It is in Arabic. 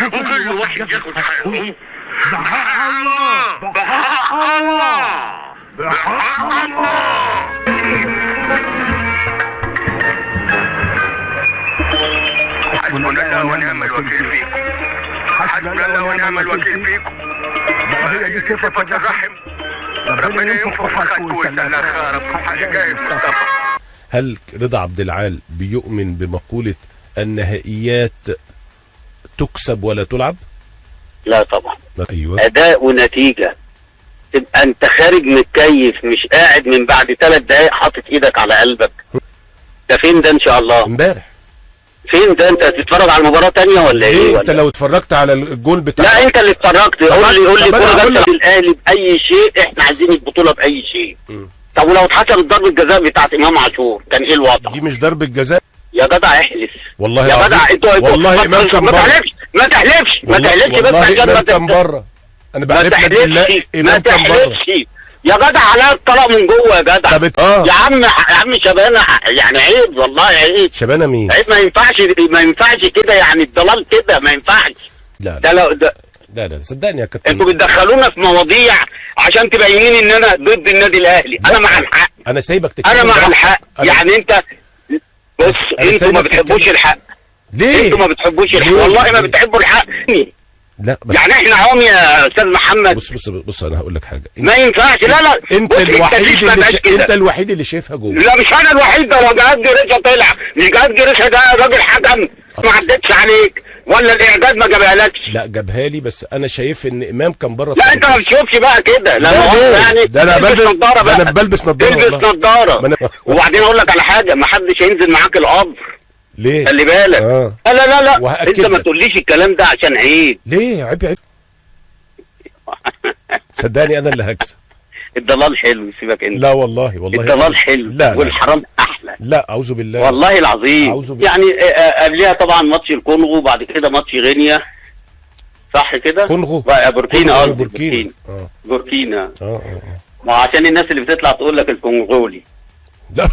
وكل واحد ياخد حقه. بحق الله، بحق الله، بحق الله. حسبنا الله ونعم الوكيل فيكم، حسبنا الله ونعم الوكيل فيكم. هي دي صفة الرحم. ربنا ينفخ في خدك ويسألنا خارب حاجة مصطفى. هل رضا عبد العال بيؤمن بمقولة النهائيات تكسب ولا تلعب؟ لا طبعا. ايوه، اداء ونتيجه. تبقى انت خارج متكيف، مش قاعد من بعد 3 دقايق حاطط ايدك على قلبك. ده فين ده ان شاء الله؟ امبارح. فين ده؟ انت هتتفرج على المباراه تانية ولا ايه؟ انت لو اتفرجت على الجول بتاع، لا انت اللي اتفرجت. قول لي كوره الاهلي باي شيء، احنا عايزين البطوله باي شيء. طب ولو اتحسبت ضربه الجزاء بتاعت امام عاشور كان ايه الوضع؟ دي مش ضربه جزاء يا جدع. احلف والله يا جدع. انتوا والله امام كان بره. ما تحلفش بس عشان امام كان بره. انا بحلف لك بالله امام كان بره يا جدع. على الطلاق من جوه يا جدع. يا عم شبانه، يعني عيب والله، عيب. شبانه مين؟ عيب. ما ينفعش كده، يعني الضلال كده ما ينفعش. لا ده لا صدقني يا كابتن، انتوا بتدخلونا في مواضيع عشان تبينين ان انا ضد النادي الاهلي. انا مع الحق. انا سايبك تتكلم. انا مع الحق. يعني انت بص، انتوا ما بتحبوش الحق. ليه؟ انتوا ما بتحبوش الحق. والله ما بتحبوا الحق. لا بس يعني احنا عم يا استاذ محمد. بص انا هقول لك حاجه. ما ينفعش. لا انت الوحيد اللي شايفها جوه. لا مش انا الوحيد. ده لو جهاد جريشه طلع، مش جهاد جريشه ده راجل حكم ما عدتش عليك، ولا الاعداد ما جابهالكش؟ لا جابها لي، بس انا شايف ان امام كان بره. لا انت ما بتشوفش بقى كده. لا يعني ده انا بلبس نظاره. تلبس نظاره. وبعدين اقول لك على حاجه، ما حدش هينزل معاك القبر. ليه؟ خلي بالك. لا انت ما تقوليش الكلام ده عشان عيب. ليه؟ عيب. صدقني انا اللي هكسب. الضلال حلو، سيبك انت. لا والله الضلال حلو. لا والحرام احلى. لا اعوذ بالله والله العظيم. أعوذ بالله. يعني قبلها طبعا ماتش الكونغو، وبعد كده ماتش غينيا، صح كده؟ كونغو بوركينا. بوركينا. ما عشان الناس اللي بتطلع تقول لك الكونغولي. لا